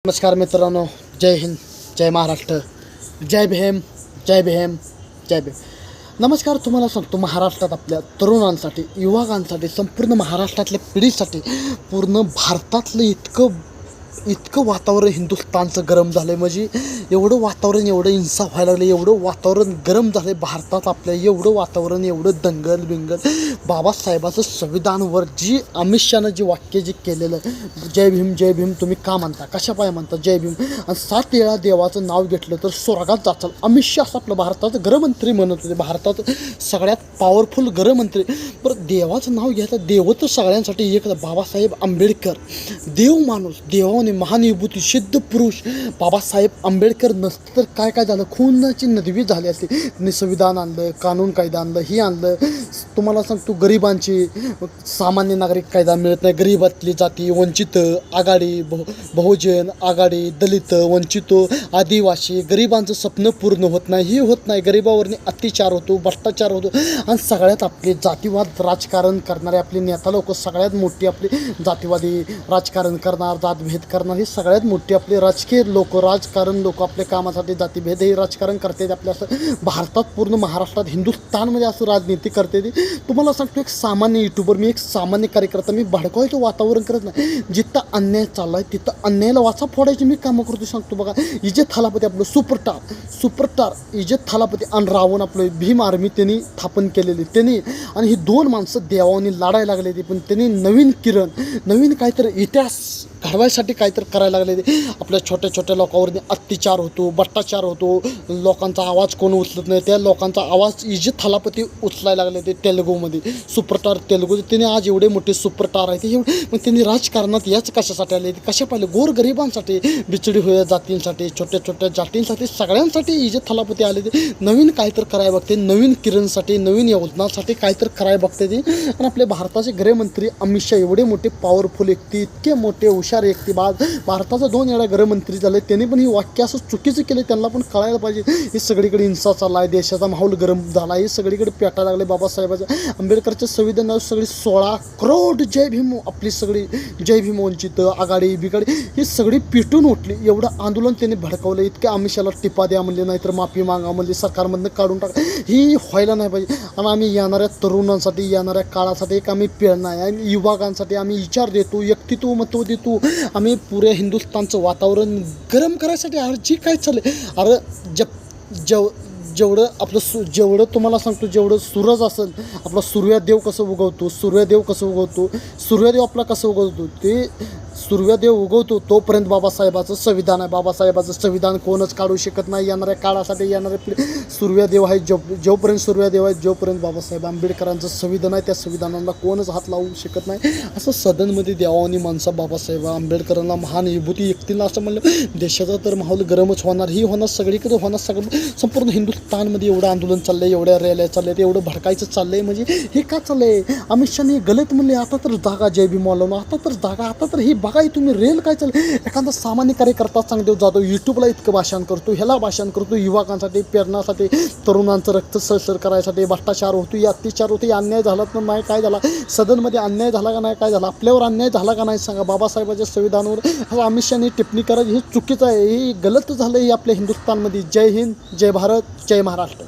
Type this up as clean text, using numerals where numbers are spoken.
नमस्कार मित्रांनो, जय हिंद, जय महाराष्ट्र, जय भीम, जय भीम, जय भीम. नमस्कार. तुम्हाला सांगतो, महाराष्ट्रात आपल्या तरुणांसाठी, युवकांसाठी, संपूर्ण महाराष्ट्रातल्या पिढीसाठी, पूर्ण भारतातलं इतकं वातावरण हिंदुस्थानचं गरम झालं आहे. म्हणजे एवढं वातावरण, एवढं हिंसा व्हायला लागलं, एवढं वातावरण गरम झालं आहे भारतात आपल्या. एवढं वातावरण, एवढं दंगल बिंगल. बाबासाहेबाचं संविधानवर जी अमित शहानं जी वाक्य जे केलेलं, जय भीम, जय भीम तुम्ही का म्हणता, कशा पाय म्हणता जय भीम, आणि 7 वेळा देवाचं नाव घेतलं तर स्वर्गात जाचाल. अमित शहा असं आपलं भारताचं गृहमंत्री म्हणत होते, भारतात सगळ्यात पॉवरफुल गृहमंत्री. बरं, देवाचं नाव घ्यायचं, देव तर सगळ्यांसाठी एक. बाबासाहेब आंबेडकर देव माणूस, देवाने महानुभूती, सिद्ध पुरुष. बाबासाहेब आंबेडकर नसतं तर काय झालं, खूनाची नदवी झाली असती. त्यांनी संविधान आणलं, कानून कायदा आणलं, ही आणलं. तुम्हाला सांगतो, गरिबांची, सामान्य नागरिक कायदा मिळत नाही, गरिबातली जाती, वंचित आघाडी, बहुजन आघाडी, दलित, वंचित, आदिवासी, गरिबांचं स्वप्न पूर्ण होत नाही, ही होत नाही. गरिबावरनी अत्याचार होतो, भ्रष्टाचार होतो. आणि सगळ्यात आपले जातीवाद राजकारण करणारे आपले नेता लोक, सगळ्यात मोठी आपली जातीवादी राजकारण करणार, जातभेद करणार, ही सगळ्यात मोठी आपले राजकीय लोक, राजकारण लोक आपल्या कामासाठी जातीभेद हे राजकारण करते. आपल्या असं भारतात, पूर्ण महाराष्ट्रात, हिंदुस्थानमध्ये असं राजनीती करते. तुम्हाला सांगतो, एक सामान्य युट्यूबर, मी एक सामान्य कार्यकर्ता, मी भडकवायचं वातावरण करत नाही. जिथं अन्याय चालला आहे तिथं अन्यायाला वाचा फोडायची मी कामं करतो. सांगतो बघा, इज्जत थालापती आपलं सुपरस्टार इज्जत थालापती आणि रावण आपलं भीम आर्मी त्यांनी स्थापन केलेली त्यांनी. आणि ही 2 माणसं देवानी लढायला लागले ते, पण त्यांनी नवीन काहीतरी इतिहास घडवायसाठी काहीतरी करायला लागले ते. आपल्या छोट्या छोट्या लोकांवरती अत्याचार होतो, भ्रष्टाचार होतो, लोकांचा आवाज कोण उचलत नाही, त्या लोकांचा आवाज इज्जत थालापती उचलायला लागले ते. तेलुगूमध्ये सुपरस्टार, तेलुगू त्यांनी आज एवढे मोठे सुपरस्टार आहे ते. मग त्यांनी राजकारणात याच कशासाठी आले, कशा पाहिले, गोरगरिबांसाठी, बिचडी होया जातींसाठी, छोट्या छोट्या जातींसाठी, सगळ्यांसाठी इज्जत थालापती आले ते. नवीन काहीतरी करायला बघते, नवीन किरणसाठी, नवीन योजनासाठी काहीतरी करायला बघते ते. आणि आपले भारताचे गृहमंत्री अमित शहा एवढे मोठे पॉवरफुल व्यक्ती, इतके मोठे हुशार व्यक्ती, भारताचा 2 वेळा गृहमंत्री झाले, त्यांनी पण ही वाक्य असं चुकीचं केले. त्यांना पण कळायला पाहिजे, हे सगळीकडे हिंसा चालला आहे, देशाचा माहोल गरम झाला आहे, हे सगळीकडे पेटायला लागले. बाबासाहेबाच्या आंबेडकरच्या संविधानावर सगळी 16 करोड जय भीम, आपली सगळी जय भीम, वंचित आघाडी बिघाडी ही सगळी पिटून उठली. एवढं आंदोलन त्यांनी भडकवलं. इतके अमित शहाला टिपा द्या म्हणले, नाहीतर माफी मागा म्हणले, सरकारमधनं काढून टाका, ही व्हायला नाही पाहिजे. आणि आम्ही येणाऱ्या तरुणांसाठी, येणाऱ्या काळासाठी एक आम्ही प्रेरणा आहे, आणि युवकांसाठी आम्ही विचार देतो, व्यक्तित्व महत्त्व देतो. आम्ही पुऱ्या हिंदुस्थानचं वातावरण गरम करायसाठी अरे जी काय चाललं, अरे जेवढं आपलं जेवढं तुम्हाला सांगतो, जेवढं सूरज असेल, आपला सूर्यदेव कसं उगवतो, सूर्यदेव आपला कसं उगवतो, ते सूर्यदेव उगवतो तोपर्यंत बाबासाहेबाचं संविधान आहे. बाबासाहेबाचं संविधान कोणच काढू शकत नाही. येणाऱ्या काळासाठी, येणाऱ्या सूर्यदेव आहे, जोपर्यंत सूर्यदेव आहे, जोपर्यंत बाबासाहेब आंबेडकरांचं संविधान आहे, त्या संविधानाला कोणच हात लावू शकत नाही. असं सदनमध्ये देवानी माणसं बाबासाहेब आंबेडकरांना महान विभूती व्यक्तीला असं म्हणलं, देशाचा तर माहोल गरमच होणार, ही होणार, सगळीकडे होणार. संपूर्ण हिंदुस्थानमध्ये एवढं आंदोलन चाललं आहे, एवढ्या रॅल्या चालल्या आहेत, एवढं भडकायचं चाललं आहे. म्हणजे हे का चाललं आहे, अमित शहाने गलत म्हणले. आता तर जागा जय भीम वाला, आता तर ही बघा, तुम्ही रेल काय चाललं. एखादा सामान्य कार्यकर्ता चांगदेव जाधव यूट्यूबला इतकं भाषण करतो, ह्याला भाषण करतो, युवकांसाठी, प्रेरणासाठी, तरुणांचं रक्त सळसळ करायसाठी. भ्रष्टाचार होतो, अत्याचार होतो, अन्याय झाला तर नाही, काय झाला सदनमध्ये, अन्याय झाला का नाही, काय झाला आपल्यावर अन्याय झाला का नाही सांगा. बाबासाहेबाच्या संविधानावर अमित शहाने टिप्पणी करायची, हे चुकीचं आहे, हे गलत झालं आहे आपल्या हिंदुस्थानमध्ये. जय हिंद, जय भारत, जय महाराष्ट्र.